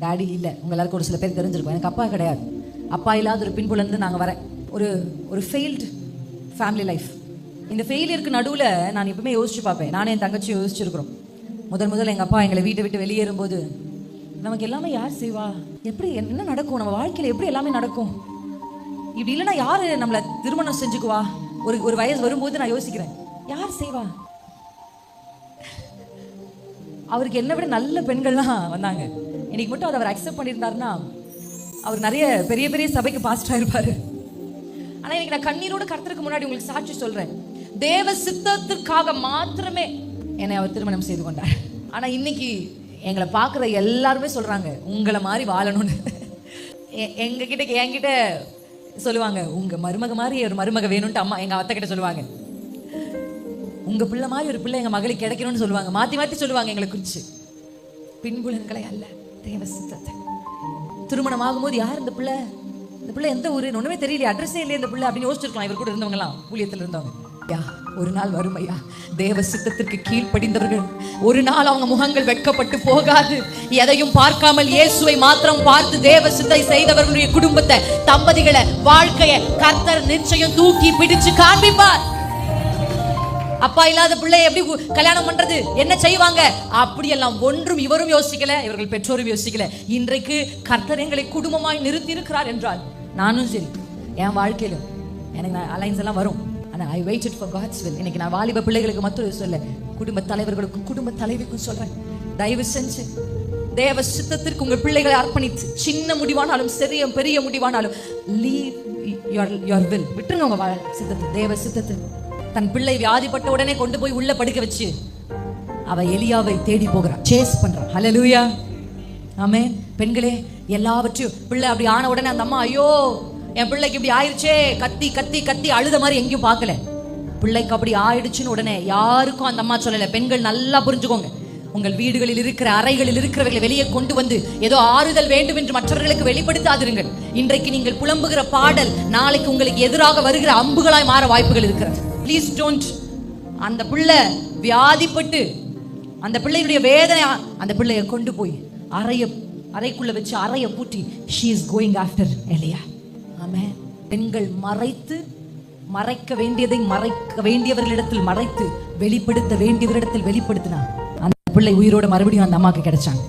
Daddy இல்லை. உங்கள் எல்லாருக்கும் ஒரு சில பேர் தெரிஞ்சிருக்கும். எனக்கு அப்பா கிடையாது. அப்பா இல்லாத ஒரு பின்புலேருந்து நாங்கள் வரேன். ஒரு ஃபெயில்டு ஃபேமிலி லைஃப். இந்த ஃபெயிலியருக்கு நடுவில் நான் எப்பவுமே யோசிச்சு பார்ப்பேன். நானே என் தங்கச்சி யோசிச்சிருக்கிறோம். முதல்ல எங்கள் அப்பா எங்களை வீட்டை விட்டு வெளியேறும்போது நமக்கு எல்லாமே யார் செய்வா, எப்படி என்ன நடக்கும், நம்ம வாழ்க்கையில் எப்படி எல்லாமே நடக்கும், இப்படி இல்லைன்னா யார் நம்மளை திருமணம் செஞ்சுக்குவா, ஒரு வயசு வரும்போது நான் யோசிக்கிறேன் யார் செய்வா. அவருக்கு என்னை விட நல்ல பெண்கள்லாம் வந்தாங்க. இன்னைக்கு மட்டும் அதை அவர் அக்செப்ட் பண்ணியிருந்தாருன்னா அவர் நிறைய பெரிய பெரிய சபைக்கு பாஸ்டர் ஆயிருப்பாரு. ஆனால் இன்னைக்கு நான் கண்ணீரோட கர்த்தருக்கு முன்னாடி உங்களுக்கு சாட்சி சொல்றேன், தேவ சித்தத்திற்காக மாத்திரமே என்னை அவர் திருமணம் செய்து கொண்டார். ஆனால் இன்னைக்கு எங்களை பார்க்குற எல்லாருமே சொல்றாங்க உங்களை மாதிரி வாழணும்னு. என்கிட்ட சொல்லுவாங்க, உங்க மருமக மாதிரி ஒரு மருமக வேணும்ட்டு அம்மா எங்க அத்தை கிட்ட சொல்லுவாங்க. உங்க பிள்ளை மாதிரி ஒரு பிள்ளை எங்க மகளுக்கு கிடைக்கணும்னு சொல்லுவாங்க. மாத்தி மாத்தி சொல்லுவாங்க எங்களை குறிச்சு. பின்புலன்களை அல்ல, தேவ சித்தத்தை. திருமணம் ஆகும்போது யார் இந்த பிள்ளை எந்த ஊரு ஒண்ணுமே தெரியல, அட்ரஸே இல்லையே இந்த பிள்ளை அப்படின்னு யோசிச்சிருக்கலாம். இவர் கூட இருந்தவங்க எல்லாம் ஊழியத்தில் இருந்தவங்க. ஒரு நாள் வறுமையா தேவ சித்தத்திற்கு கீழ்ப்படிந்தவர்கள் ஒரு நாள் அவங்க முகங்கள் வெட்கப்பட்டு போகாது. எதையும் பார்க்காமல் இயேசுவை மாத்திரம் பார்த்து தேவ சித்தை செய்தவர்களுடைய குடும்பத்தை, தம்பதிகளை, வாழ்க்கையை கர்த்தர் நிச்சயம் தூக்கி பிடிச்சு காண்பிப்பார். அப்பா இல்லாத பிள்ளை எப்படி கல்யாணம் பண்றது, என்ன செய்வாங்க, அப்படியெல்லாம் ஒன்றும் இவரும் யோசிக்கல, இவர்கள் பெற்றோரும் யோசிக்கல. இன்றைக்கு கர்த்தர் எங்களை குடும்பமாய் நிறுத்தி இருக்கிறார் என்றால் நானும் சரி, என் வாழ்க்கையிலும் எனக்கு அலைன்ஸ் எல்லாம் வரும். ஆனால் I waited for God's will. இன்னைக்கு நான் வாலிப பிள்ளைகளுக்கு மட்டும் சொல்ல, குடும்ப தலைவர்களுக்கும் குடும்ப தலைவிக்கும் சொல்றேன், தயவு செஞ்சு தேவ சித்தத்திற்கு உங்கள் பிள்ளைகளை அர்ப்பணித்து, சின்ன முடிவானாலும் சரி பெரிய முடிவானாலும் லீவ் யுவர் வில், விட்டுருங்க உங்க சித்தத்தை, தேவ சித்தத்தை. தன் பிள்ளை வியாதிப்பட்ட உடனே கொண்டு போய் உள்ள படுக்க வச்சு அவ எலியாவை தேடி போகிறான், சேஸ் பண்றான். ஹல்லேலூயா, ஆமென். பெண்களே, எல்லாவற்றையும் பிள்ளை அப்படி ஆன உடனே அந்த அம்மா ஐயோ என் பிள்ளைக்கு இப்படி ஆயிடுச்சே கத்தி கத்தி கத்தி அழுத மாதிரி எங்கேயும் பார்க்கல. பிள்ளைக்கு அப்படி ஆயிடுச்சுன்னு உடனே யாருக்கும் அந்த அம்மா சொல்லல. பெண்கள் நல்லா புரிஞ்சுக்கோங்க, உங்கள் வீடுகளில் இருக்கிற அறைகளில் இருக்கிறவர்களை வெளியே கொண்டு வந்து ஏதோ ஆறுதல் வேண்டும் என்று மற்றவர்களுக்கு வெளிப்படுத்தாதிருங்கள். இன்றைக்கு நீங்கள் புலம்புகிற பாடல் நாளைக்கு உங்களுக்கு எதிராக வருகிற அம்புகளாய் மாற வாய்ப்புகள் இருக்கிறது. Please don't. அந்த பிள்ளை வியாதிப்பட்டு அந்த பிள்ளையுடைய வேதனை, அந்த பிள்ளையை கொண்டு போய் அறைக்குள்ள வச்சு அறைய பூட்டி she is going after எலியா. ஆமென். பெண்கள் மறைக்க வேண்டியதை மறைக்க வேண்டியவர்களிடத்தில் மறைத்து வெளிப்படுத்த வேண்டியவரிடத்தில் வெளிப்படுத்தினா அந்த பிள்ளை உயிரோட மறுபடியும் அந்த அம்மாக்கு கிடைச்சாங்க.